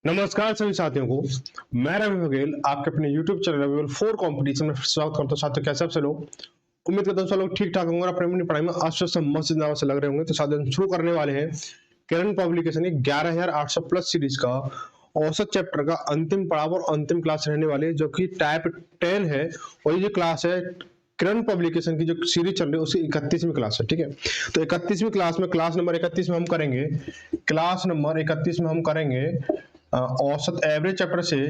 नमस्कार सभी साथियों को। मैं रवि बघेल आपके अपने YouTube चैनल रवि 4 कंपटीशन में स्वागत करता हूं। साथियों, कैसे आप सब लोग? उम्मीद करता हूं सब लोग ठीक ठाक होंगे और अपनी अपनी पढ़ाई में आश्वस्त मस्त जिंदाबाद से लग रहे होंगे। तो साथियों, हम शुरू करने वाले हैं करंट पब्लिकेशन 11800 प्लस सीरीज का औसत चैप्टर का अंतिम पड़ाव और अंतिम क्लास रहने वाली है, जो कि टाइप 10 है। और ये जो क्लास है करंट पब्लिकेशन की जो सीरीज चल रही है, उसकी 31वीं क्लास है। ठीक है, तो 31वीं क्लास में क्लास नंबर 31 में हम करेंगे औसत एवरेज चैप्टर से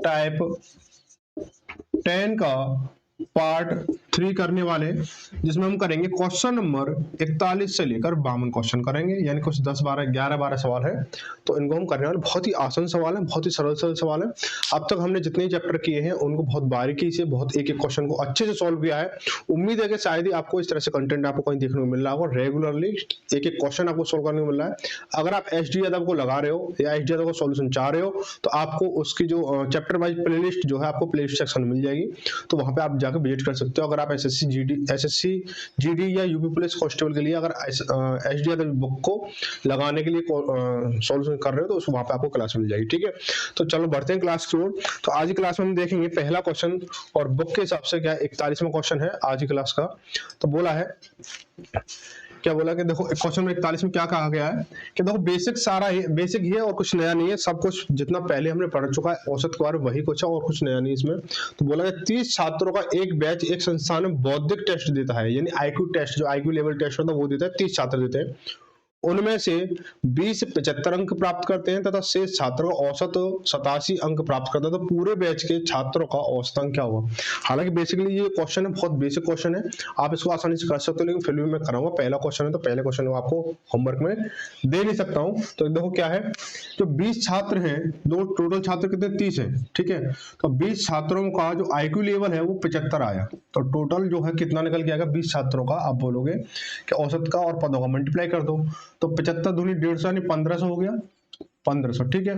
टाइप 10 का पार्ट 3 करने वाले, जिसमें हम करेंगे क्वेश्चन नंबर 41 से लेकर 52 क्वेश्चन करेंगे, यानी कुछ 10 12 11 12 सवाल है। तो इनको हम करने वाले, बहुत ही आसान सवाल है, बहुत ही सरल सरल सवाल है। अब तक हमने जितने चैप्टर किए हैं उनको बहुत बारीकी से, बहुत एक एक क्वेश्चन को अच्छे से सॉल्व किया है। उम्मीद है कि शायद ही आपको इस तरह से कंटेंट आपको कहीं देखने को मिल रहा होगा। रेगुलरली एक एक क्वेश्चन आपको सोल्व करने को मिल रहा है। अगर आप एचडी यादव को लगा रहे हो या एचडी यादव को सॉल्यूशन चाह रहे हो, तो आपको उसकी जो चैप्टर वाइज प्लेलिस्ट जो है आपको प्लेलिस्ट सेक्शन में मिल जाएगी, तो वहां पे आप जाकर विजिट कर सकते हो। अगर आप एसएससी जीडी या यूपी पुलिस कांस्टेबल के लिए अगर एचडी यादव बुक को लगाने के लिए सॉल्यूशन कर रहे हो, तो वहां पे आपको क्लास मिल जाएगी। ठीक है, तो चलो बढ़ते हैं क्लास की ओर। तो आज की क्लास में हम देखेंगे पहला क्वेश्चन, और बुक के हिसाब से क्या 41वां क्वेश्चन है आज की क्लास का। तो बोला है, क्या बोला कि देखो क्वेश्चन में 41 में क्या कहा गया है कि देखो बेसिक सारा ही बेसिक ही है और कुछ नया नहीं है। सब कुछ जितना पहले हमने पढ़ चुका है औसत के बारे में वही कुछ है और कुछ नया नहीं इसमें। तो बोला है 30 छात्रों का एक बैच एक संस्थान में बौद्धिक टेस्ट देता है, यानी आईक्यू टेस्ट, जो आईक्यू लेवल टेस्ट होता है वो देता है। 30 छात्र देते हैं, उनमें से 20 से 75 अंक प्राप्त करते हैं तथा शेष छात्रों का औसत 87 अंक प्राप्त करते हैं। तो पूरे बैच के छात्रों का औसत अंक क्या होगा? हालांकि बेसिकली ये क्वेश्चन है, बहुत बेसिक क्वेश्चन है, आप इसको आसानी से कर सकते हो, लेकिन फिर भी मैं कराऊंगा। पहला क्वेश्चन है तो पहले क्वेश्चन को आपको होमवर्क में दे नहीं सकता हूं। तो देखो क्या है, जो 20 छात्र हैं, दो टोटल छात्र कितने 30 है। ठीक है, तो 20 छात्रों का जो आईक्यू लेवल है वो 75 आया, तो टोटल जो है कितना निकल के आएगा 20 छात्रों का। आप बोलोगे कि औसत का और पदों का मल्टीप्लाई कर दो, तो 75 दूनी 150 यानी 1500 हो गया, 1500। ठीक है,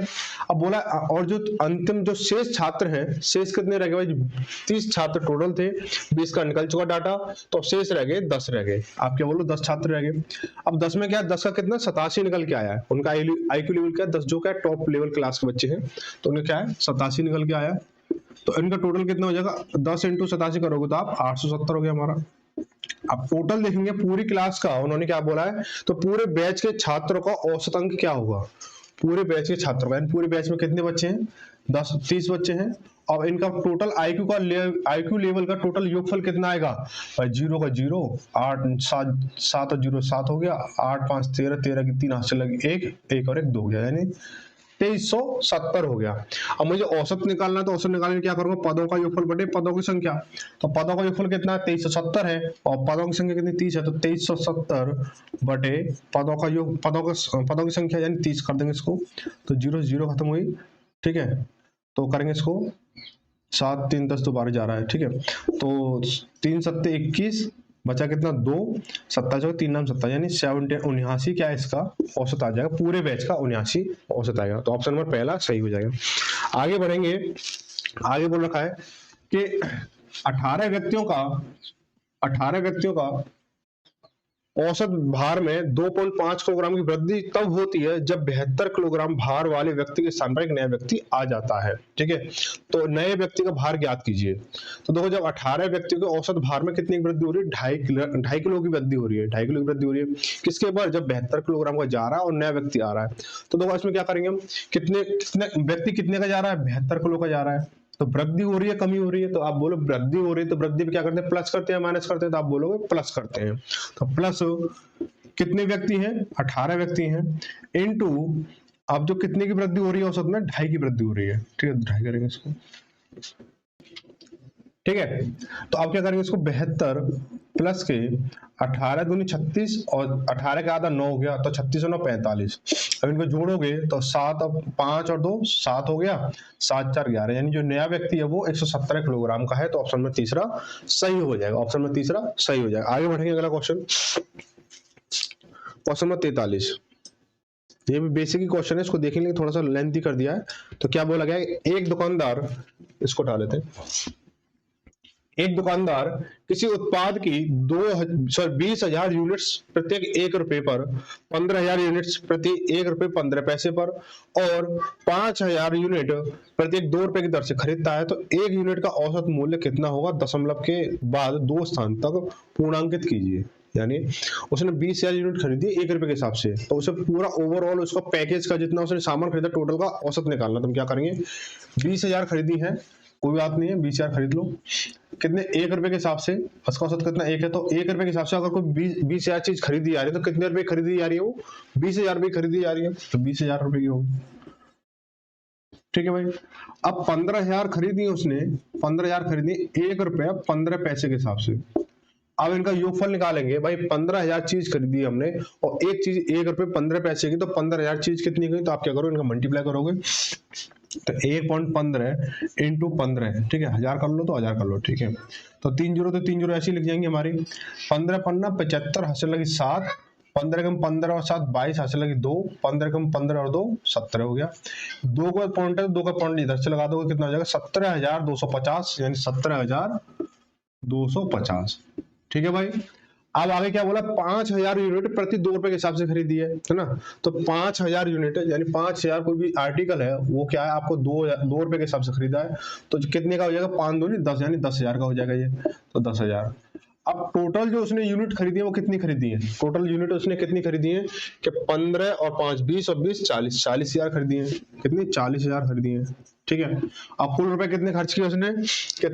अब बोला और जो अंतिम जो शेष छात्र है, शेष कितने रह गए भाई? 30 छात्र टोटल थे, 20 का निकल चुका डाटा, तो शेष रह गए 10 रह गए। आप क्या बोलो 10 छात्र रह गए। अब 10 में क्या, 10 का कितना 87 निकल के आया है। उनका आईक्यू लेवल क्या है 10, जो क्या टॉप लेवल क्लास के बच्चे हैं, तो उनका क्या है 87 निकल के आया। तो इनका टोटल कितना हो जाएगा, 10 इंटू 87 करोगे तो आप 870 हो गया हमारा। अब टोटल देखेंगे पूरी क्लास का, उन्होंने क्या बोला है, तो पूरे बैच के छात्रों का औसत अंक क्या होगा। पूरे बैच के छात्रों का, पूरे बैच में कितने बच्चे हैं, 30 बच्चे हैं, और इनका टोटल आईक्यू लेवल का टोटल योगफल कितना आएगा भाई? 0 का 0, 8 7 7 और 0 7 हो गया, 8 5 13, 13 की 3 हाथ से लगे 1 और 1 2 हो गया, यानी 2370 हो गया। अब मुझे औसत निकालना है, तो औसत निकालने के क्या करूंगा, पदों का योगफल बटे पदों की संख्या। तो पदों का योगफल कितना है 2370 है, और पदों की संख्या कितनी 30 है, तो 2370 बटे पदों का योग, पदों की संख्या यानी 30 कर देंगे इसको, तो 0 0 खत्म हुई। ठीक है, तो करेंगे इसको 7 3 10 दोबारा जा रहा है। ठीक है, तो 3 7 21, बचा कितना 2, 27 3 नाम 7, यानी 79 क्या है इसका औसत आ जाएगा। पूरे बैच का 79 औसत आएगा। तो ऑप्शन नंबर पहला सही हो जाएगा। आगे बढ़ेंगे, आगे बोल रखा है कि 18 व्यक्तियों का औसत भार में 2.5 किलोग्राम की वृद्धि तब होती है जब 72 किलोग्राम भार वाले व्यक्ति के स्थान पर एक नया व्यक्ति आ जाता है। ठीक है, तो नए व्यक्ति का भार ज्ञात कीजिए। तो देखो, जब 18 व्यक्तियों के औसत भार में कितनी वृद्धि हो रही है, 2.5 किलो की वृद्धि हो रही है, 2.5 किलो की वृद्धि हो रही है। किसके ऊपर, जब 72 किलोग्राम का जा रहा है और नया व्यक्ति आ रहा है। तो देखो इसमें क्या करेंगे हम, कितने व्यक्ति कितने का जा रहा है, 72 किलो का जा रहा है, तो वृद्धि हो रही है कमी हो रही है। तो आप बोलो वृद्धि हो रही है, तो वृद्धि पे क्या करते हैं, प्लस करते हैं माइनस करते हैं, तो आप बोलोगे प्लस करते हैं। तो प्लस कितने व्यक्ति हैं, 18 व्यक्ति हैं, इनटू अब जो कितने की वृद्धि हो रही है औसत में, 2.5 की वृद्धि हो रही है। ठीक है, 2.5 करेंगे इसको। ठीक है, तो अब क्या करेंगे इसको, 72 प्लस के 18 दूनी 36, और 18 का आधा 9 हो गया, तो 36 और 9 45। अब इनको जोड़ोगे तो 7 और 5 और 2 7 हो गया, 7 4 11, यानी जो नया व्यक्ति है वो 117 किलोग्राम का है। तो ऑप्शन में तीसरा सही हो जाएगा, ऑप्शन में तीसरा सही हो जाएगा। आगे बढ़ेंगे, अगला क्वेश्चन, क्वेश्चन नंबर 43। ये भी बेसिक ही क्वेश्चन है, इसको देखेंगे, थोड़ा सा लेंथी कर दिया है। तो क्या बोला गया, एक दुकानदार, इसको उठा लेते हैं, एक दुकानदार किसी उत्पाद की 20,000 यूनिट्स प्रत्येक 1 रुपए पर, 15,000 यूनिट्स प्रति 1 रुपए 15 पैसे पर और 5,000 यूनिट प्रत्येक 2 रुपए की दर से खरीदता है, तो एक यूनिट का औसत मूल्य कितना होगा? दशमलव के बाद 2 स्थान तक पूर्णांकित कीजिए। यानी उसने 20,000 यूनिट खरीदी 1 रुपए के हिसाब से, तो उसे पूरा ओवरऑल उसका पैकेज का जितना उसने सामान खरीदा टोटल का औसत निकालना। तुम क्या करेंगे? 20,000 खरीदी है, कोई बात नहीं है, 20,000 खरीद लो, कितने? 1 रुपए के हिसाब से, उसका औसत कितना? 1 है, तो 1 रुपए के हिसाब से अगर कोई 20,000 चीज खरीदी जा रही है तो कितने रुपए खरीदी जा रही है? वो 20,000 रुपए खरीदी जा रही है, तो 20,000 रुपए की होगी। ठीक है भाई। अब 15,000 खरीदी उसने, 15,000 खरीदी 1 रुपया 15 पैसे के हिसाब से। अब इनका योगफल निकालेंगे भाई। 15,000 चीज खरीदी हमने और एक चीज 1 रुपए 15 पैसे की, तो 15,000 चीज कितनी हुई? तो आप क्या करो, इनका मल्टीप्लाई करोगे, तो 1.15 इंटू 15, ठीक है, 1000 कर लो तो 1000 कर लो, ठीक है। तो 3 जीरो, तो 3 जीरो ऐसी लिख जाएंगे हमारी। 15 पन्ना 75, हासिल लगी 7, 15 कम 15 और 7 22, हासिल लगी 2, 15 कम 15 और 2 17 हो गया। 2 का पॉइंट है, 2 का पॉइंट इधर से लगा दोगे, कितना हो जाएगा? 17,250, यानी 17,250। ठीक है भाई। अब आगे क्या बोला? 5,000 यूनिट प्रति 2 रुपए के हिसाब से खरीदी है ना। तो 5,000 यूनिट यानी 5,000 कोई भी आर्टिकल है, वो क्या है, आपको 2 रुपए के हिसाब से खरीदा है, तो कितने का हो जाएगा? 5 दूनी 10, यानी 10,000 का हो जाएगा ये, तो 10,000। अब टोटल जो उसने यूनिट खरीदी है वो कितनी खरीदी है? टोटल यूनिट उसने कितनी खरीदी है कि 15 और 5 20 और 20 40, 40,000 खरीदी है। कितनी? 40,000 खरीदी है। ठीक है। अब कुल रुपए कितने खर्च किए उसने? कि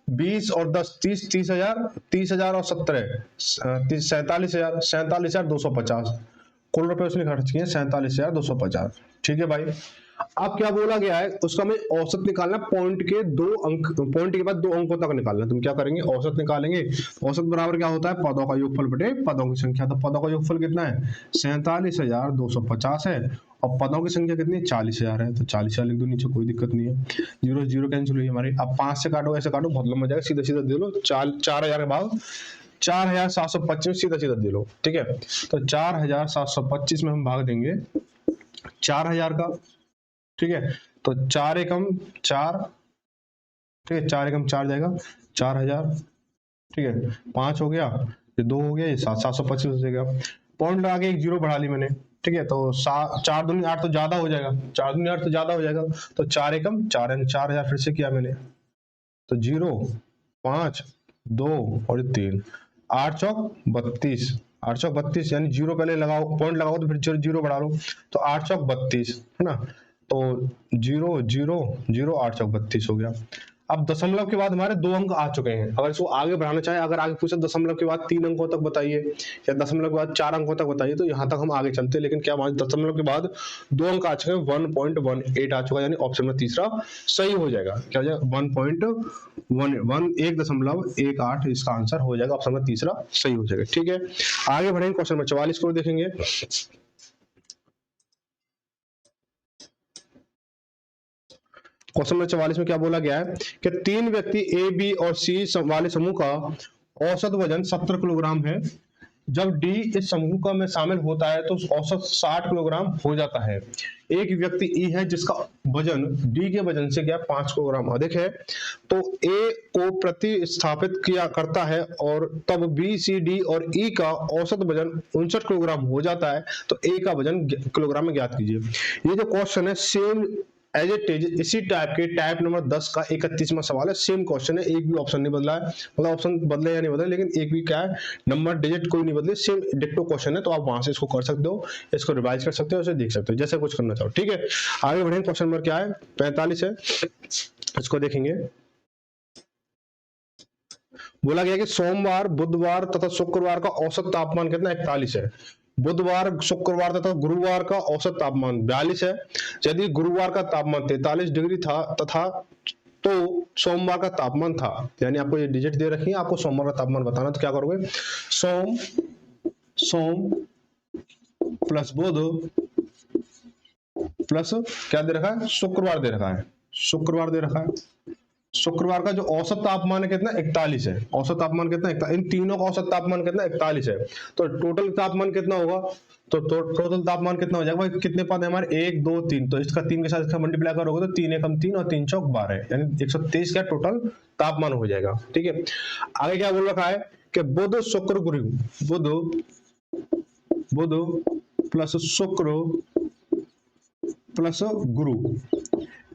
20 और 10 30, 30,000, 30,000 और 17 47,000, 47,250। कुल रुपए उसने खर्च किए 47,250। ठीक है भाई। अब क्या बोला गया है? उसका हमें औसत निकालना, पॉइंट के 2 अंक, पॉइंट के बाद 2 अंकों तक निकालना। तुम क्या करेंगे? औसत निकालेंगे। औसत बराबर क्या होता है? पदों का योगफल बटे पदों की संख्या। तो पदों का योगफल कितना है? 47,250 है और पदों की संख्या कितनी? 40,000 है, तो 40,000 लिख दो नीचे, कोई दिक्कत नहीं है। जीरो जीरो कैंसिल हुई हमारी। अब 5 से काटो, ऐसे काटो, बहुत लंबा जाएगा, सीधा सीधा दे लो। 4,000 के भाव 4,725, सीधा सीधा दे लो। ठीक है। तो 4,725 में हम भाग देंगे 4,000 का। ठीक है। तो 4 एकम 4, ठीक है, 4 एकम 4 जाएगा 4,000। ठीक है। 5 हो गया, ये 2 हो गया, ये 725 हो जाएगा। पॉइंट लगा के एक जीरो बढ़ा ली मैंने। ठीक है। तो 4 दूनी 8 तो ज्यादा हो जाएगा, 4 दूनी 8 तो ज्यादा हो जाएगा, तो 4 एकम 4, यानी 4,000 फिर से किया मैंने। तो 0 5 2 और 3, 8 चौक 32, 8 चौक 32, यानी जीरो पहले लगाओ, पॉइंट लगाओ तो फिर जीरो बढ़ा लो, तो 8 चौक 32 है ना। तो 0 0 0, 8 चौक 32 हो गया। अब दशमलव के बाद हमारे 2 अंक आ चुके हैं। अगर इसको आगे बढ़ाना चाहे, अगर आगे पूछे दशमलव के बाद 3 अंकों तक बताइए या दशमलव के बाद 4 अंकों तक बताइए, तो यहाँ तक हम आगे चलते हैं। लेकिन क्या हमारे दशमलव के बाद 2 अंक आ चुके हैं, 1.18 आ चुका है, यानी ऑप्शन में तीसरा सही हो जाएगा। क्या हो जाएगा? 1.18 इसका आंसर हो जाएगा, ऑप्शन में तीसरा सही हो जाएगा। ठीक है। आगे बढ़ेंगे, क्वेश्चन नंबर 44 को देखेंगे। क्वेश्चन नंबर 44 में क्या बोला गया है कि 3 व्यक्ति ए, बी और सी वाले समूह का औसत वजन 70 किलोग्राम है। जब डी इस समूह का में शामिल होता है तो औसत 60 किलोग्राम हो जाता है। एक व्यक्ति ई है जिसका वजन डी के वजन से क्या 5 किलोग्राम अधिक है, तो ए को प्रतिस्थापित किया करता है और तब बी, सी, डी और ई का औसत वजन 59 किलोग्राम हो जाता है, तो ए का वजन किलोग्राम में ज्ञात कीजिए। ये जो क्वेश्चन है सेम एज इट इज, इसी टाइप के टाइप नंबर 10 का 31वां सवाल है। सेम क्वेश्चन है, एक भी ऑप्शन नहीं बदला है, मतलब ऑप्शन बदले या नहीं बदले, लेकिन एक भी क्या है नंबर डिजिट कोई नहीं बदले, सेम डिक्टो क्वेश्चन है। तो आप वहां से इसको कर सकते हो, इसको रिवाइज कर सकते हो, इसे देख सकते हो, जैसे कुछ करना चाहो। ठीक है। आगे बढ़ेंगे, क्वेश्चन नंबर क्या है? 45 है, इसको देखेंगे। बोला गया कि सोमवार, बुधवार तथा शुक्रवार का औसत तापमान कितना? 41 है। बुधवार, शुक्रवार तथा गुरुवार का औसत तापमान 42 है। यदि गुरुवार का तापमान 43 डिग्री था तथा तो सोमवार का तापमान था, यानी आपको ये डिजिट दे रखी है, आपको सोमवार का तापमान बताना, तो क्या करोगे? सोम प्लस बुध प्लस क्या दे रखा है? शुक्रवार दे रखा है, शुक्रवार दे रखा है। शुक्रवार का जो औसत तापमान है कितना 41 है, औसत तापमान कितना 41, इन तीनों का औसत तापमान कितना 41 है, तो टोटल तापमान कितना होगा, तो टोटल तापमान कितना हो जाएगा भाई, कितने पद है हमारे 1 2 3, तो इसका 3 के साथ इसका मल्टीप्लाई करोगे तो 3 एकम 3 और 3 चौक 12, यानी 123 का टोटल तापमान हो जाएगा। ठीक है, आगे क्या बोल रखा है कि बुध शुक्र गुरु, बुध प्लस शुक्र प्लस गुरु,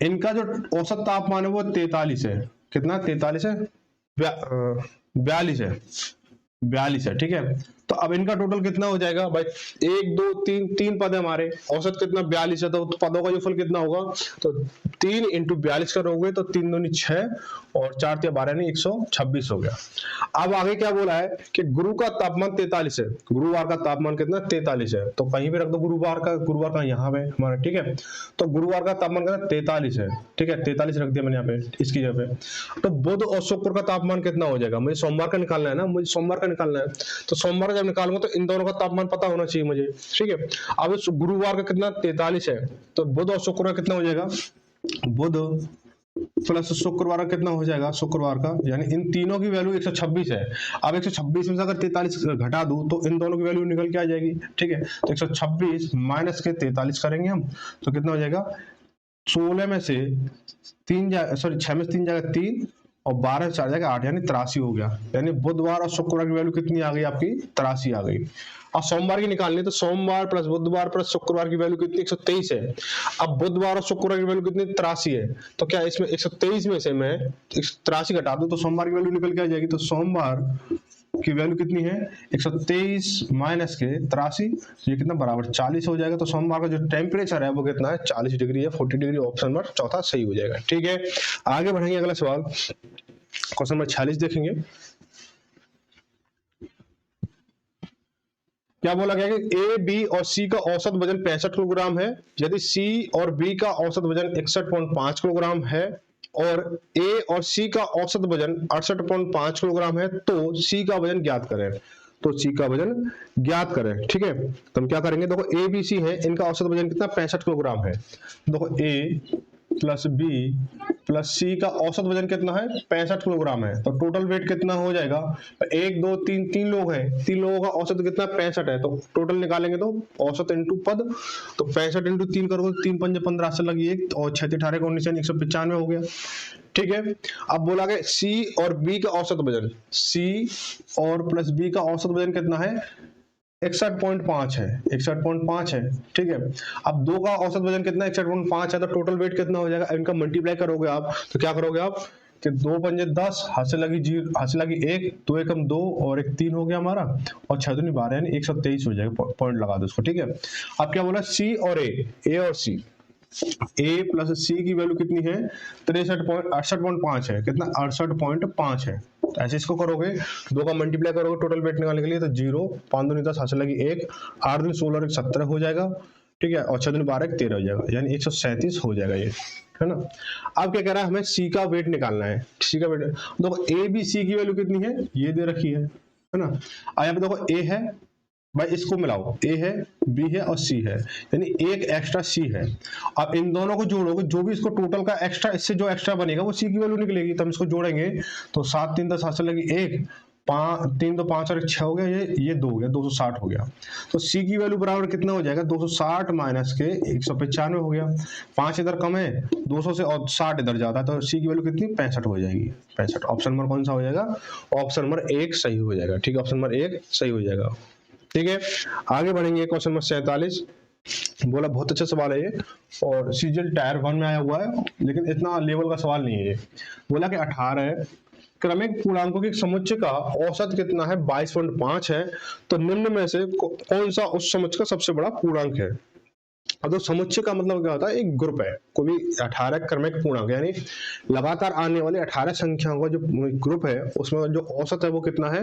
इनका जो औसत तापमान है वो 43 है, कितना 43 है, 42 है, 42 है। ठीक है, तो अब इनका टोटल कितना हो जाएगा भाई, 1 2 3, 3 पद है हमारे, औसत कितना 42 है, तो पदों का योगफल कितना होगा, तो 3 इंटू 42 करोगे तो 3 दूनी 6 और 4 3 12 नहीं 126 हो गया। अब आगे क्या बोला है कि गुरु का तापमान 43 है, गुरुवार का तापमान कितना 43 है, तो कहीं भी रख दो गुरुवार का यहाँ पे हमारा। ठीक है, तो गुरुवार का तापमान कितना 43 है। ठीक है, 43 रख दिया मैंने यहाँ पे इसकी जगह पे। तो बुध और शुक्र का तापमान कितना हो जाएगा, मुझे सोमवार का निकालना है ना, मुझे सोमवार का निकालना है, तो सोमवार का जब निकालूंगा तो इन दोनों का तापमान पता होना चाहिए मुझे। ठीक है, अब गुरुवार का कितना 43 है, तो बुध और शुक्र का कितना हो जाएगा, बुध प्लस शुक्रवार का कितना हो जाएगा, शुक्रवार का, यानी इन तीनों की वैल्यू 126 है। अब 126 में से अगर 43 घटा दूं तो इन दोनों की वैल्यू निकल के आ जाएगी। ठीक है, तो 126 माइनस के 43 करेंगे हम, तो कितना हो जाएगा, 16 में से 3 सॉरी 6 में से 3 जाएगा 3 और 12 से 4 जाएगा 8, यानी 83 हो गया। यानी बुधवार और शुक्रवार की वैल्यू कितनी आ गई आपकी, 83 आ गई। और सोमवार की निकालनी है, तो सोमवार प्लस बुधवार प्लस शुक्रवार की वैल्यू कितनी 123 है। अब बुधवार और शुक्रवार की वैल्यू कितनी 83 है, तो क्या इसमें 123 में से मैं 83 घटा दूं तो सोमवार की वैल्यू निकल के आ जाएगी। तो सोमवार की वैल्यू कितनी है 123 माइनस के 83, ये कितना बराबर 40 हो जाएगा। तो सोमवार का जो टेम्परेचर है वो कितना है 40 डिग्री है, 40 डिग्री, ऑप्शन नंबर चौथा सही हो जाएगा। ठीक है, आगे बढ़ेंगे, अगला सवाल क्वेश्चन नंबर 46 देखेंगे। क्या बोला गया कि ए बी और सी का औसत वजन 65 किलोग्राम है, यदि सी और बी का औसत वजन 61.5 किलोग्राम है और ए और सी का औसत वजन 68.5 किलोग्राम है, तो सी का वजन ज्ञात करें, तो सी का वजन ज्ञात करें। ठीक है, तो हम क्या करेंगे, देखो ए बी सी है, इनका औसत वजन कितना 65 किलोग्राम है, देखो ए प्लस बी प्लस सी का औसत वजन कितना है 65 किलोग्राम है, तो टोटल वेट कितना हो जाएगा, 1 2 3 3 लोग हैं, 3 लोगों का औसत कितना 65 है, तो टोटल निकालेंगे तो औसत इंटू पद, तो 65 इंटू 3 करोगे 3 पंजे 15 से लगी 1 और 6 18 को 19 195 हो गया। ठीक है, अब बोला गया सी और बी का औसत वजन, सी और प्लस बी का औसत वजन कितना है 61.5 है, 61.5 है। ठीक है, अब दो का औसत वजन कितना 61.5 है, तो टोटल वेट कितना हो जाएगा, इनका मल्टीप्लाई करोगे आप, तो क्या करोगे आप कि 2 पंजे 10, हाथ से लगी 0, हाथ से लगी 1, 2 एकम 2 और 1 3 हो गया हमारा, और 6 दूनी 12 यानी 123 हो जाएगा, पॉइंट लगा दो उसको। ठीक है, अब क्या बोला सी और ए और सी, ए प्लस सी की वैल्यू कितनी है 68.5 है, कितना 68.5 है, तो ऐसे इसको करोगे, 2 का मल्टीप्लाई करोगे टोटल वेट निकालने के लिए, तो 0 5 दूनी 10, हाथ से लगी 1, 8 दूनी 16 और 17 हो जाएगा। ठीक है, और 6 दूनी 12 13 हो जाएगा, यानी 137 हो जाएगा ये, है ना। अब क्या कह रहा है, हमें सी का वेट निकालना है, सी का वेट, देखो ए बी सी की वैल्यू कितनी है ये दे रखी है ना। अब यहाँ पे देखो ए है भाई, इसको मिलाओ, ए है बी है और सी है, यानी एक एक्स्ट्रा सी है। अब इन दोनों को जोड़ोगे, जो भी इसको टोटल का एक्स्ट्रा, इससे जो एक्स्ट्रा बनेगा वो सी की वैल्यू निकलेगी, तो हम इसको जोड़ेंगे तो 7 3 10 हाथ से लगी 1, 5 3 2 5 और 1 6 हो गया, ये 2 हो गया, 260 हो गया। तो सी की वैल्यू बराबर कितना हो जाएगा 260 माइनस के 195 हो गया, 5 इधर कम है 200 से और 60 इधर ज्यादा है, तो सी की वैल्यू कितनी 65 हो जाएगी, 65। ऑप्शन नंबर कौन सा हो जाएगा, ऑप्शन नंबर 1 सही हो जाएगा। ठीक है, ऑप्शन नंबर 1 सही हो जाएगा। ठीक है, आगे बढ़ेंगे, क्वेश्चन नंबर 47 बोला, बहुत अच्छा सवाल है ये, और सीजल टायर 1 में आया हुआ है, लेकिन इतना लेवल का सवाल नहीं है ये। बोला कि 18 क्रमिक पूर्णांकों के समुच्चय का औसत कितना है 22.5 है, तो निम्न में से कौन सा उस समुच्चय का सबसे बड़ा पूर्णांक है। अब तो समुच्चय का मतलब क्या होता है, एक ग्रुप है, कोई भी 18 क्रमिक पूर्णांक यानी लगातार आने वाले 18 संख्याओं का जो ग्रुप है उसमें जो औसत है वो कितना है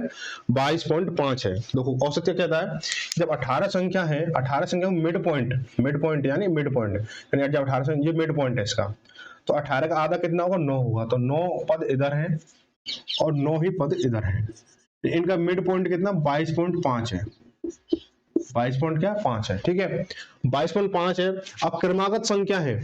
22.5 है। देखो औसत क्या कहता है, जब 18 संख्या है, 18 संख्या मिड पॉइंट यानी मिड पॉइंट, यानी जब 18 ये मिड पॉइंट है इसका, तो 18 का आधा कितना होगा 9 होगा, तो 9 पद इधर है और 9 ही पद इधर है, इनका मिड पॉइंट कितना 22.5 है, 22 पॉइंट क्या 5 है। ठीक है, 22.5 है। अब क्रमागत संख्या है,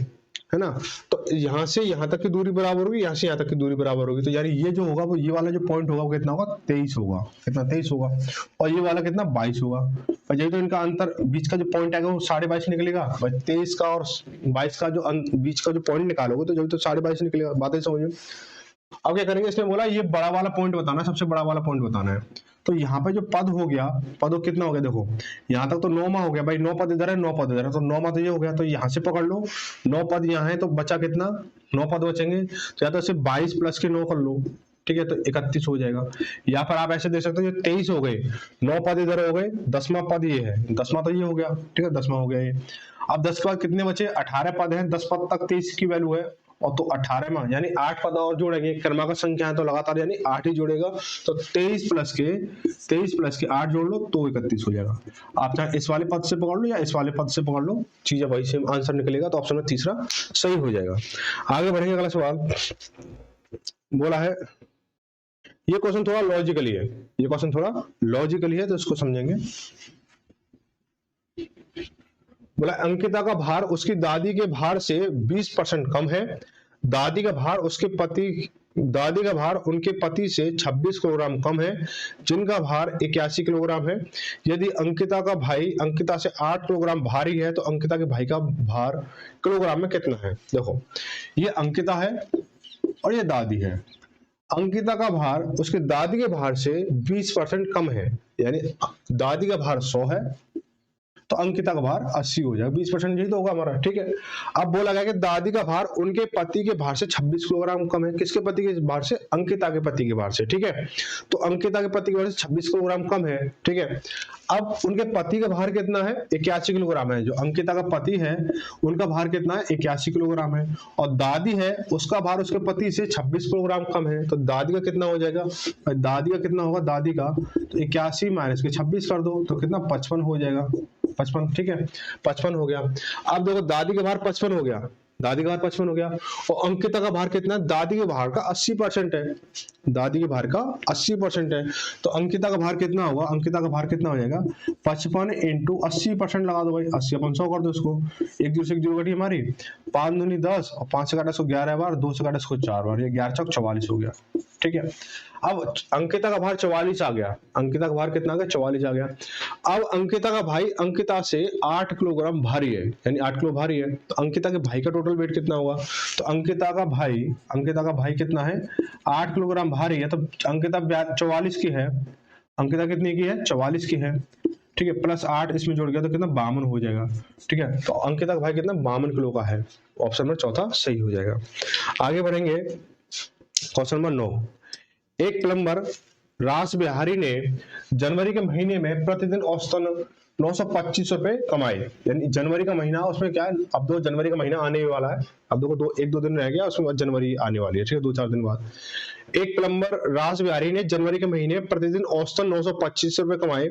है ना। तो यहाँ से यहाँ तक की दूरी बराबर होगी, यहाँ से यहाँ तक की दूरी बराबर होगी, तो यानी ये जो होगा वो ये वाला जो पॉइंट होगा वो कितना होगा 23 होगा, कितना 23 होगा, और ये वाला कितना 22 होगा। और यही तो इनका अंतर बीच का जो पॉइंट आएगा वो 22.5 निकलेगा भाई, 23 का और 22 का जो बीच का जो पॉइंट निकालोगे तो जब तो 22.5 निकलेगा। बातें समझ में। अब क्या करेंगे, इसने बोला ये बड़ा वाला पॉइंट बताना है, सबसे बड़ा वाला पॉइंट बताना है। तो यहाँ पे जो पद हो गया, पद कितना हो गया देखो, यहाँ तक तो 9वां हो गया भाई, 9 पद इधर है 9 पद इधर है, तो 9वां तो ये हो गया, तो यहाँ से पकड़ लो 9 पद यहाँ है, तो बचा कितना 9 पद बचेंगे, तो या तो सिर्फ 22 प्लस के 9 कर लो, ठीक है, तो 31 हो जाएगा। या फिर आप ऐसे देख सकते हो 23 हो गए, 9 पद इधर हो गए, 10वां पद ये है, 10वां तो ये हो गया, ठीक है 10वां हो गया ये। अब 10 के बाद कितने बचे, 18 पद हैं, 10 पद तक 23 की वैल्यू है, और तो 18 में यानी 8 पद और जोड़ेंगे, क्रमागत संख्या है तो लगातार यानी 8 ही जोड़ेगा, तो 23 प्लस के 8 जोड़ लो तो 31 हो जाएगा। आप चाहे इस वाले पद से पकड़ लो या इस वाले पद से पकड़ लो, चीजें वही सेम आंसर निकलेगा, तो ऑप्शन में तीसरा सही हो जाएगा। आगे बढ़ेंगे, अगला सवाल बोला है, ये क्वेश्चन थोड़ा लॉजिकली है, ये क्वेश्चन थोड़ा लॉजिकली है, तो इसको समझेंगे। बोला अंकिता का भार उसकी दादी के भार से 20% कम है, दादी का भार उनके पति से 26 किलोग्राम कम है, जिनका भार 81 किलोग्राम है। यदि अंकिता का भाई अंकिता से 8 किलोग्राम भारी है तो अंकिता के भाई का भार किलोग्राम में कितना है। देखो ये अंकिता है और ये दादी है, अंकिता का भार उसके दादी के भार से 20% कम है, यानी दादी का भार 100 है तो अंकिता का भार 80 हो जाएगा, 20% यही तो होगा हमारा, ठीक है। अब बोला गया कि दादी का भार उनके पति के भार से 26 किलोग्राम कम है, किसके पति के भार से, अंकिता के पति के भार से, ठीक है। तो अंकिता के पति के भार से 26 किलोग्राम कम है, ठीक है। अब उनके पति का भार कितना है, 81 किलोग्राम है, जो अंकिता का पति है उनका भार कितना है 81 किलोग्राम है, और दादी है उसका भार उसके पति से 26 किलोग्राम कम है, तो दादी का कितना हो जाएगा, दादी का कितना होगा, दादी का तो 81 माइनस के 26 कर दो तो कितना 55 हो जाएगा, 55, ठीक है 55 हो गया। अब देखो दादी का भार 55 हो गया, दादी का भार 55 हो गया, और अंकिता का भार कितना, दादी के भार का 80% है, दादी के भार का 80% है, तो अंकिता का भार कितना होगा, अंकिता का भार कितना हो जाएगा 55 इंटू 80% लगा दो भाई, 80/100 कर दो इसको, एक जीरो से एक जीरो घटी हमारी, 5 दूनी 10 और 5 से काटा इसको 11 बार, 2 से काटा इसको 4 बार, ये 11 चौक 44 हो गया, ठीक है। अब अंकिता का भार 44 आ गया, अंकिता का भार कितना आ गया 44 आ गया। अब अंकिता का भाई अंकिता से 8 किलोग्राम भारी है, यानी 8 किलो भारी है, तो अंकिता के भाई का टोटल वेट कितना होगा, तो अंकिता का भाई कितना है 8 किलोग्राम भारी है, तो अंकिता 44 की है, अंकिता कितनी की है 44 की है, ठीक है, प्लस 8 इसमें जोड़ गया तो कितना 52 हो जाएगा, ठीक है। तो अंकिता का भाई कितना 52 किलो का है, ऑप्शन नंबर चौथा सही हो जाएगा। आगे बढ़ेंगे, क्वेश्चन नंबर 9, एक प्लम्बर रास बिहारी ने जनवरी के महीने में प्रतिदिन औसतन 925 रुपए कमाए, यानी जनवरी का महीना उसमें क्या है, अब 2 जनवरी का महीना आने वाला है, अब देखो 1-2 दिन रह गया, उसके बाद जनवरी आने वाली है, ठीक है 2-4 दिन बाद। एक प्लम्बर रास बिहारी ने जनवरी के महीने में प्रतिदिन औसतन 925 रुपए कमाए,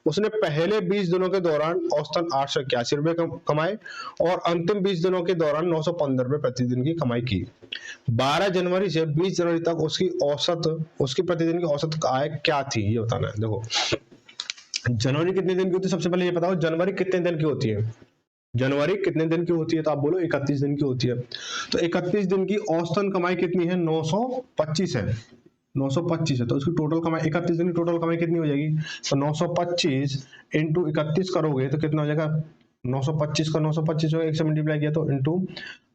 उसने पहले 20 दिनों के दौरान औसतन 881 रुपए कमाए और अंतिम 20 दिनों के दौरान 915 रुपए प्रतिदिन की कमाई की। 12 जनवरी से 20 जनवरी तक उसकी प्रतिदिन की औसत आय क्या थी, ये बताना है। देखो जनवरी कितने दिन की होती है, सबसे पहले ये बताओ जनवरी कितने दिन की होती है, जनवरी कितने दिन की होती है, तो आप बोलो 31 दिन की होती है, तो 31 दिन की औसतन कमाई कितनी है 925 है, 925 है, तो उसकी टोटल कमाई 31 दिन की टोटल कमाई कितनी हो जाएगी, तो 925 इंटू 31 करोगे तो कितना हो जाएगा, 925 का 925 हो, 1 से मल्टीप्लाई किया तो इंटू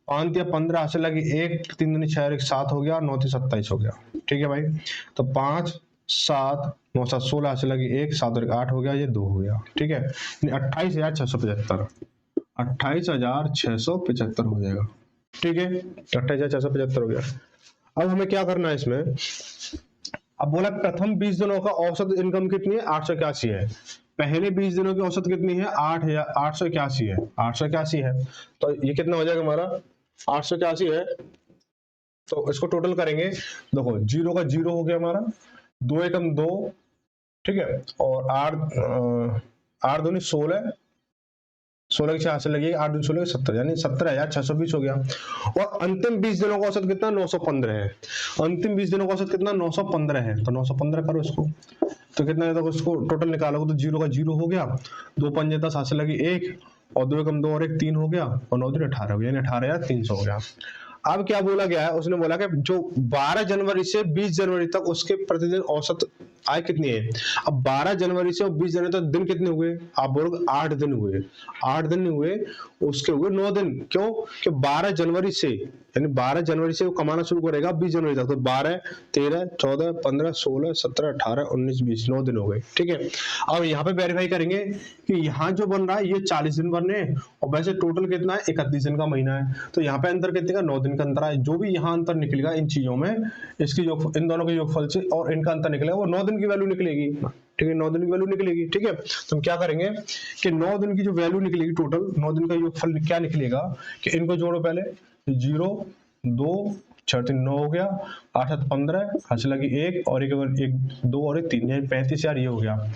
5 या 15 से लगी 1 3 दूनी 6 1 7 हो गया, 9 3 27 हो गया, ठीक है भाई। तो 5 7 9 7 16 से लगी 1 7 और 8 हो गया, ये 2 हो गया, ठीक है, 28,675, 28,675 हो जाएगा, ठीक है 28,675 हो गया। अब हमें क्या करना है इसमें, अब बोला प्रथम 20 दिनों का औसत इनकम कितनी है 881 है, पहले 20 दिनों की औसत कितनी है 881 है, 881 है, तो ये कितना हो जाएगा हमारा 881 है, तो इसको टोटल करेंगे, देखो 0 का 0 हो गया हमारा, 2 एकम 2, ठीक है, और 8 दूनी 16, 16 की 6 से लगेगी, 8 दूनी 16 70, यानी 17,620 हो गया। और अंतिम 20 दिनों का औसत कितना 915 है, अंतिम 20 दिनों का औसत कितना 915 है, तो 915 करो इसको, तो कितना है, तो उसको टोटल निकालोगे तो 0 का 0 हो गया, 2 5 10 से लगी 1 और 2 कम 2 और 1 3 हो गया, और 9 दूनी 18 हो गया, यानी 18,300 हो गया। अब क्या बोला गया है, उसने बोला कि जो 12 जनवरी से 20 जनवरी तक उसके प्रतिदिन औसत आय कितनी है। अब 12 जनवरी से और 20 जनवरी तक दिन कितने हुए, आप बोलोगे 8 दिन हुए। 8 दिन नहीं हुए, उसके हुए 9 दिन। क्यों कि 12 जनवरी से, यानी 12 जनवरी से वो कमाना शुरू करेगा 20 जनवरी तक, तो 12 13 14 15 16 17 18 19 20 9 दिन हो गए। ठीक है, अब यहाँ पे वेरीफाई करेंगे कि यहाँ जो बन रहा है ये 40 दिन बन रहे हैं, और वैसे टोटल कितना है 31 दिन का महीना है, तो यहाँ पे अंतर कितने का 9 दिन का अंतर है। जो भी यहाँ अंतर निकलेगा इन चीजों में, इसकी योग इन दोनों के योगफल से और इनका अंतर निकलेगा, वो 9 दिन की वैल्यू निकलेगी। ठीक है, 9 दिन की वैल्यू निकलेगी। ठीक है, तो हम क्या करेंगे कि 9 दिन की जो वैल्यू निकलेगी टोटल, 9 दिन का योगफल क्या निकलेगा कि इनको जोड़ो पहले, 0 2 6 3 9 हो गया, 8 7 15 हंस लगी 1 और 1 2 और 1 3, यानी 35,000 ये हो गया।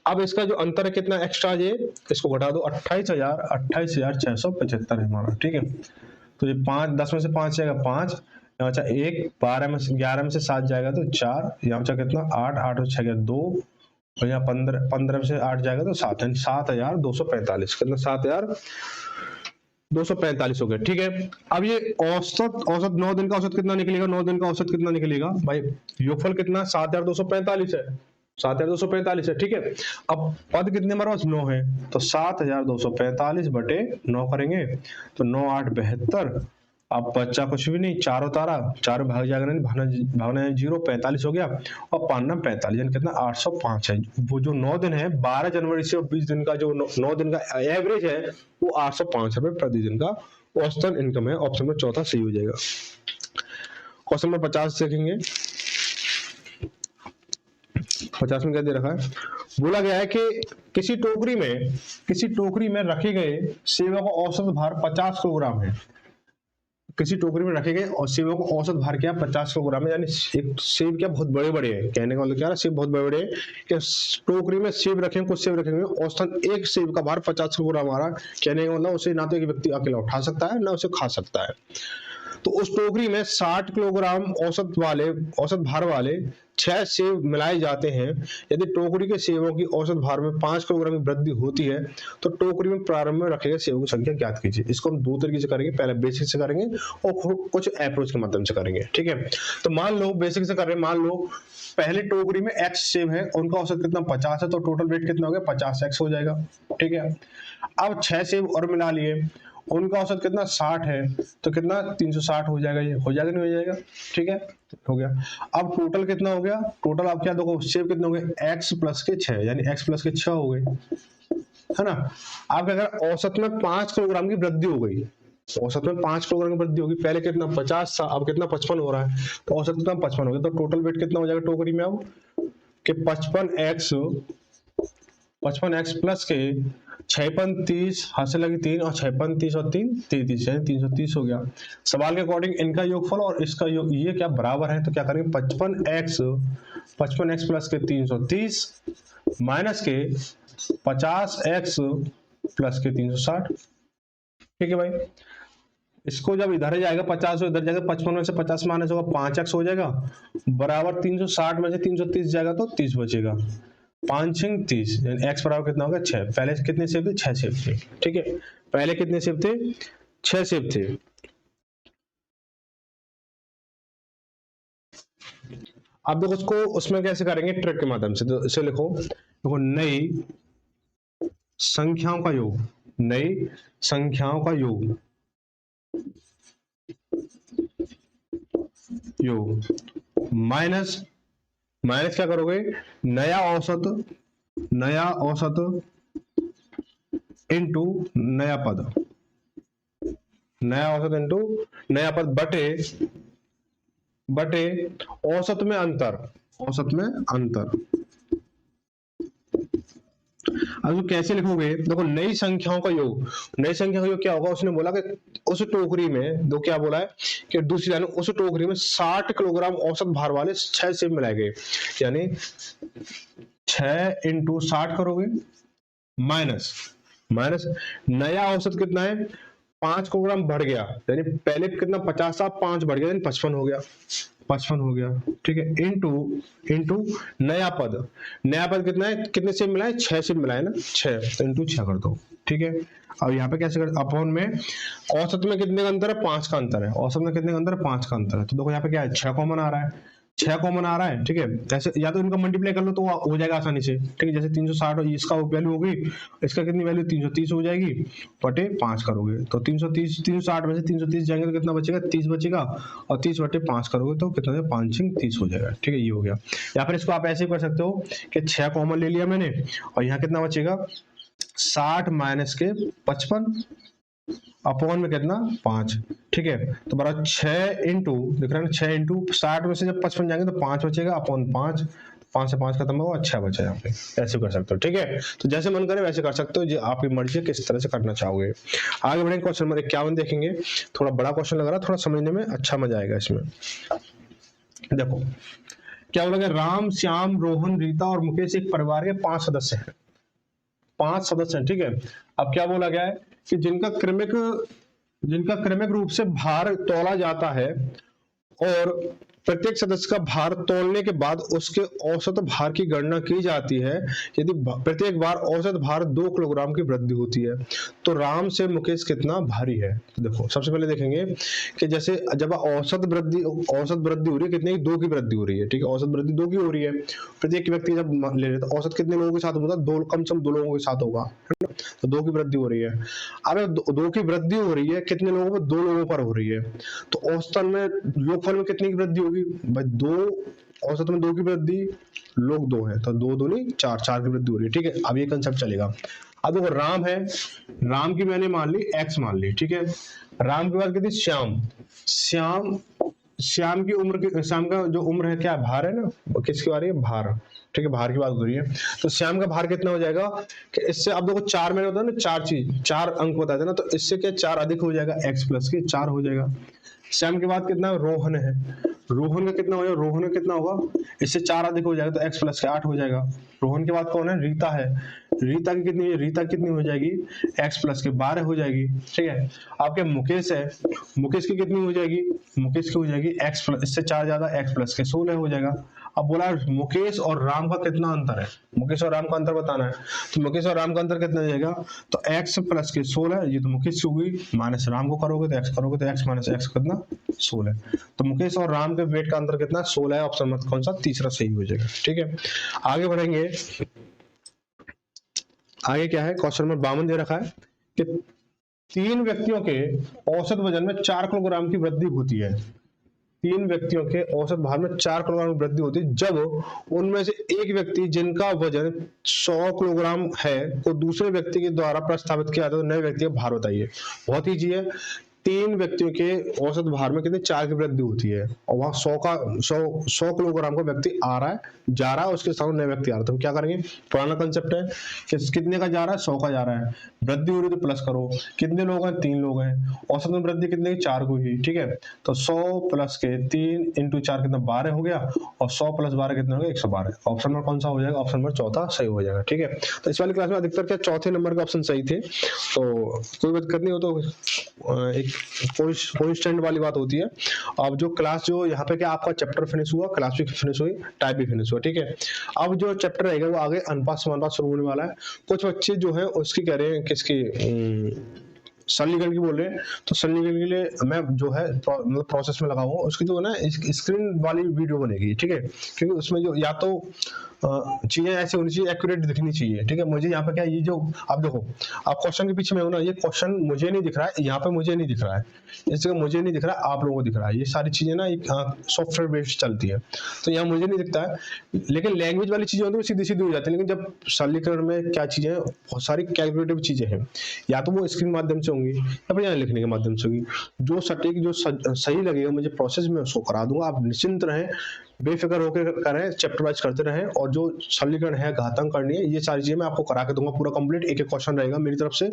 अब इसका जो अंतर है कितना एक्स्ट्रा, ये इसको घटा दो, 28,675 है हमारा। ठीक है, तो ये 5 10 में से 5 जाएगा 5, यहाँ बचा 1, 12 में से 11 में से 7 जाएगा तो 4, यहाँ बचा कितना 8 8 और 6 गया 2, और यहाँ 15 में से 8 जाएगा तो 7, यानी 7,245, कितना 7,245 हो गया। ठीक है, अब ये औसत 9 दिन का औसत कितना निकलेगा, 9 दिन का औसत कितना निकलेगा भाई, योगफल कितना 7,245 है, 7,245 है। ठीक है, अब पद कितने हमारे पास 9 है, तो 7,245 बटे 9 करेंगे तो 9 8 72, अब बच्चा कुछ भी नहीं, 4 उतारा, 4 भाग जाएगा नहीं, भागना 0, 45 हो गया, और 5 45, यानी कितना 805 है। वो जो 9 दिन है 12 जनवरी से 20 दिन का जो 9 दिन का एवरेज है वो 805 रुपए प्रति दिन का औसतन इनकम है। ऑप्शन नंबर चौथा सही हो जाएगा। क्वेश्चन नंबर 50 देखेंगे। 50 में क्या दे रखा है, बोला गया है कि किसी टोकरी में रखे गए सेवों का औसत भार 50 किलोग्राम है। किसी टोकरी में रखे गए और सेवों का औसत भार क्या 50 किलोग्राम है, यानी एक सेब क्या बहुत बड़े बड़े हैं, कहने का मतलब क्या है सेब बहुत बड़े बड़े हैं, कि टोकरी में सेब रखेंगे, कुछ सेब रखेंगे, औसतन एक सेब का भार 50 किलोग्राम आ रहा है। कहने का मतलब उसे ना तो एक व्यक्ति अकेला उठा सकता है ना उसे खा सकता है। तो उस टोकरी में 60 किलोग्राम औसत भार वाले 6 सेब मिलाए जाते हैं। यदि टोकरी के सेबों की औसत भार में 5 किलोग्राम की वृद्धि होती है तो टोकरी में प्रारंभ में रखे गए सेबों की संख्या ज्ञात कीजिए। इसको हम 2 तरीके से करेंगे, पहले बेसिक से करेंगे और कुछ अप्रोच के माध्यम से करेंगे। ठीक है, तो मान लो बेसिक से कर रहे हैं, मान लो पहले टोकरी में x सेब है, उनका औसत कितना 50 है, तो टोटल वेट कितना हो गया 50x हो जाएगा। ठीक है, अब 6 सेब और मिला लिए, उनका औसत कितना 60 है, तो कितना 360 हो जाएगा, ये हो जाएगा नहीं हो जाएगा। ठीक है, हो गया। अब टोटल कितना हो गया, टोटल आप क्या देखो सेब कितने हो गए x प्लस के 6, यानी x प्लस के 6 हो गए, है ना। अब अगर औसत में 5 किलोग्राम की वृद्धि हो गई, औसत में 5 किलोग्राम की वृद्धि होगी, पहले कितना 50 था अब कितना 55 हो रहा है, तो औसत कितना 55 हो गया, तो टोटल वेट कितना हो जाएगा टोकरी में अब कि 55x प्लस के 6 30 हासिल लगी 3 और 6 30 और 3 33, यानी 330 हो गया। सवाल के अकॉर्डिंग इनका योगफल और इसका योग ये क्या बराबर है, तो क्या करेंगे 55x प्लस के 330 माइनस के 50x प्लस के 360। ठीक है भाई, इसको जब इधर जाएगा 50 इधर जाएगा, 55 में से 50 माइनस होगा 5x हो जाएगा, बराबर 360 में से 330 जाएगा तो 30 बचेगा, 5 30, यानी x बराबर कितना होगा 6। पहले कितने सेब थे 6 सेब थे। ठीक है, पहले कितने सेब थे 6 सेब थे। अब देखो उसको उसमें कैसे करेंगे ट्रिक के माध्यम से, तो इसे लिखो, देखो नई संख्याओं का योग, नई संख्याओं का योग माइनस क्या करोगे नया औसत इनटू नया पद, नया औसत इनटू नया पद बटे औसत में अंतर, अब कैसे लिखोगे, देखो नई संख्याओं का योग क्या होगा, उसने बोला कि उस टोकरी में दो क्या बोला है कि दूसरी लाइन उस टोकरी में 60 किलोग्राम औसत भार वाले 6 सेब मिलाए गए, यानी 6 × 60 करोगे माइनस नया औसत कितना है 5 किलोग्राम बढ़ गया, यानी पहले कितना 50 था 5 बढ़ गया यानी 55 हो गया। 55 हो गया, ठीक है, इनटू इनटू नया पद कितना है, कितने से मिला है, 6 से मिला है ना, 6, तो इनटू 6 कर दो, ठीक है। अब यहाँ पे कैसे कर, अपॉन में औसत में कितने का अंतर है, 5 का अंतर है, औसत में कितने का अंतर है, 5 का अंतर है, तो देखो यहाँ पे क्या है, 6 कॉमन आ रहा है, 6 कॉमन आ रहा है, ठीक है। ऐसे या तो इनका मल्टीप्लाई कर लो तो हो जाएगा आसानी से, ठीक है। जैसे 360 इसका वैल्यू होगी, इसका कितनी वैल्यू 330 हो जाएगी, बटे 5 करोगे तो 330, 360 में से 330 जाएंगे तो कितना बचेगा, 30 बचेगा, और 30 बटे 5 करोगे तो कितना, 5 30 हो जाएगा, ठीक है, ये हो गया। या फिर इसको आप ऐसे कर सकते हो कि 6 कॉमन ले लिया मैंने, और यहाँ कितना बचेगा, 60 माइनस के 55 अपॉन में कितना, 5, ठीक है। तो बराबर 6 इंटू, दिख रहा है ना, 6 इंटू 60 में से जब 55 जाएंगे तो 5 बचेगा, अपॉन 5, 5 से 5 खत्म होगा, अच्छा बचा यहाँ पे, ऐसे कर सकते हो, ठीक है। तो जैसे मन करे वैसे कर सकते हो, जो आपकी मर्जी है किस तरह से करना चाहोगे। आगे बढ़ेंगे, क्वेश्चन नंबर 51 देखेंगे। थोड़ा बड़ा क्वेश्चन लग रहा है, थोड़ा समझने में अच्छा मजा आएगा इसमें। देखो क्या बोला गया, राम, श्याम, रोहन, रीता और मुकेश एक परिवार के 5 सदस्य हैं, 5 सदस्य हैं, ठीक है। अब क्या बोला गया है कि जिनका क्रमिक रूप से भार तौला जाता है, और प्रत्येक सदस्य का भार तौलने के बाद उसके औसत भार की गणना की जाती है। यदि प्रत्येक बार औसत भार 2 किलोग्राम की वृद्धि होती है तो राम से मुकेश कितना भारी है। तो देखो सबसे पहले देखेंगे कि जैसे जब औसत वृद्धि हो रही है, कितने की, 2 की वृद्धि हो रही है, ठीक है, औसत वृद्धि 2 की हो रही है। प्रत्येक व्यक्ति जब ले रहे तो औसत कितने लोगों के साथ होगा, 2, कम से कम 2 लोगों के साथ होगा, है ना। तो 2 की वृद्धि हो रही है। अब 2 की वृद्धि हो रही है, कितने लोगों पर, 2 लोगों पर हो रही है, तो औसतन में लोगफल में कितने की वृद्धि होगी भाई, 2, औसत में 2 की वृद्धि, लोग 2 है तो 2 दूनी 4, 4 की वृद्धि हो रही है, ठीक है। अब ये कंसेप्ट चलेगा। अब देखो राम है, राम की मैंने मान ली x मान ली, ठीक है। राम के बाद कितनी, श्याम की उम्र, श्याम का जो उम्र है, क्या भार है ना, किसकी बात है, भार, ठीक है, भार की बात हो रही है। तो श्याम का भार कितना हो जाएगा कि इससे, अब देखो 4 मैंने होता है ना, 4 अंक बताते ना, तो इससे क्या 4 अधिक हो जाएगा, x प्लस के 4 हो जाएगा। श्याम के बाद कितना, रोहन है, रोहन का कितना हो जाएगा, रोहन का कितना होगा, इससे 4 अधिक हो जाएगा तो x प्लस के 8 हो जाएगा। रोहन के बाद कौन है, रीता है, रीता की कितनी, रीता कितनी हो जाएगी, x प्लस के 12 हो जाएगी, ठीक है। आपके मुकेश है, मुकेश की कितनी हो जाएगी, मुकेश की हो जाएगी x प्लस, इससे 4 ज्यादा, x प्लस के 16 हो जाएगा। अब बोला मुकेश और राम का कितना अंतर है, मुकेश और राम का अंतर बताना है, तो मुकेश और राम का अंतर कितना जाएगा, तो x प्लस के 16, ये तो मुकेश की होगी, माइनस राम को करोगे तो x करोगे तो x माइनस x कितना, 16। तो मुकेश और राम के वेट का अंतर कितना, 16 है। ऑप्शन मत कौन सा, तीसरा सही हो जाएगा, ठीक है। आगे बढ़ेंगे, आगे क्या है, क्वेश्चन नंबर 52 दे रखा है कि 3 व्यक्तियों के औसत वजन में 4 किलोग्राम की वृद्धि होती है, 3 व्यक्तियों के औसत भार में 4 किलोग्राम की वृद्धि होती है जब उनमें से एक व्यक्ति जिनका वजन 100 किलोग्राम है को दूसरे व्यक्ति के द्वारा प्रस्तावित किया जाता है, तो नए व्यक्ति का भार बताइए। बहुत ईजी है, 3 व्यक्तियों के औसत भार में कितने, 4 की वृद्धि होती है, और वहां 100 किलोग्राम का व्यक्ति आ रहा है, जा रहा है, उसके सामने नया व्यक्ति आ रहा है, तो क्या करेंगे, पुराना कंसेप्ट है कि कितने का जा रहा है, 100 का जा रहा है, वृद्धि हो रही है तो प्लस करो, कितने लोग हैं, 3 लोग हैं, औसत में वृद्धि कितने की, 4 को ही, ठीक है। तो 100 प्लस के 3 इंटू 4 कितना, 12 हो गया, और 100 प्लस 12 कितना हो गया, 112। ऑप्शन नंबर कौन सा हो जाएगा, ऑप्शन नंबर चौथा सही हो जाएगा, ठीक है। तो इस वाली क्लास में अधिकतर क्या चौथे नंबर के ऑप्शन सही थे, तो कोई दिक्कत नहीं हो, तो एक कॉन्स्टेंट वाली बात होती है। अब जो क्लास, जो यहाँ पे क्या आपका चैप्टर फिनिश हुआ, क्लास भी फिनिश हुई, टाइप भी फिनिश हुआ, ठीक है। अब जो चैप्टर रहेगा वो आगे अनुपात समानुपात शुरू होने वाला है। कुछ बच्चे जो है उसकी कह रहे हैं किसकी, सरलीकरण की बोल रहे हैं, तो सरलीकरण के लिए मैं जो है मतलब प्रोसेस में लगा हुआ, उसकी जो है ना स्क्रीन वाली वीडियो बनेगी, ठीक है, क्योंकि उसमें जो या तो चीजें ऐसे होनी चाहिए, एक्यूरेट दिखनी चाहिए, ठीक है। मुझे यहाँ पे क्या, ये जो आप देखो, आप क्वेश्चन के पीछे में हो ना, ये क्वेश्चन मुझे नहीं दिख रहा है, यहाँ पे मुझे नहीं दिख रहा है, इस जगह मुझे नहीं दिख रहा है, आप लोगों को दिख रहा है। ये सारी चीजें ना एक सॉफ्टवेयर बेस्ड चलती है, तो यहाँ मुझे नहीं दिखता है, लेकिन लैंग्वेज वाली चीजें होती है सीधी सीधी हो जाती है। लेकिन जब सरलीकरण में क्या चीजें, बहुत सारी कैलकुलेटिव चीजें हैं, या तो वो स्क्रीन माध्यम से होंगी या फिर यहाँ लिखने के माध्यम से होगी, जो सटीक, जो सही लगेगा मुझे प्रोसेस में उसको करा दूंगा। आप निश्चिंत रहें, बेफिक्र होकर करें, चैप्टर वाइज करते रहें, और जो सरलीकरण है, घातांक करनी है, ये सारी चीजें मैं आपको करा के दूंगा पूरा कंप्लीट, एक एक क्वेश्चन रहेगा मेरी तरफ से।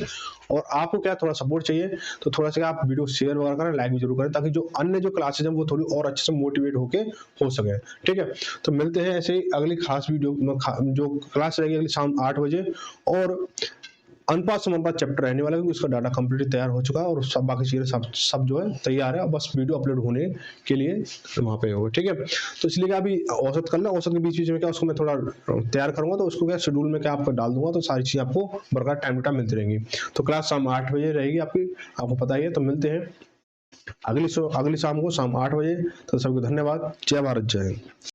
और आपको क्या थोड़ा सपोर्ट चाहिए, तो थोड़ा सा आप वीडियो शेयर वगैरह करें, लाइक भी जरूर करें, ताकि जो अन्य जो क्लासेज हैं वो थोड़ी और अच्छे से मोटिवेट होके हो सके, ठीक है। तो मिलते हैं ऐसे ही अगली खास वीडियो, जो क्लास रहेगी अगली शाम 8 बजे। और अनुपात समानुपात चैप्टर रहने वाला है, क्योंकि उसका डाटा कंप्लीट तैयार हो चुका है और सब बाकी चीजें सब जो है तैयार है, बस वीडियो अपलोड होने के लिए वहाँ पे होगा। ठीक है, तो इसलिए क्या अभी औसत कर लें, औसत के बीच बीच में क्या उसको मैं थोड़ा तैयार करूंगा, तो उसको क्या शेड्यूल में क्या आपको डाल दूंगा, तो सारी चीजें आपको बरकरार टाइम टू टाइम मिलती रहेंगी। तो क्लास शाम 8 बजे रहेगी आपकी, आपको पता ही है। तो मिलते हैं अगली शाम को शाम 8 बजे। तो सबको धन्यवाद। जय भारत, जय हिंद।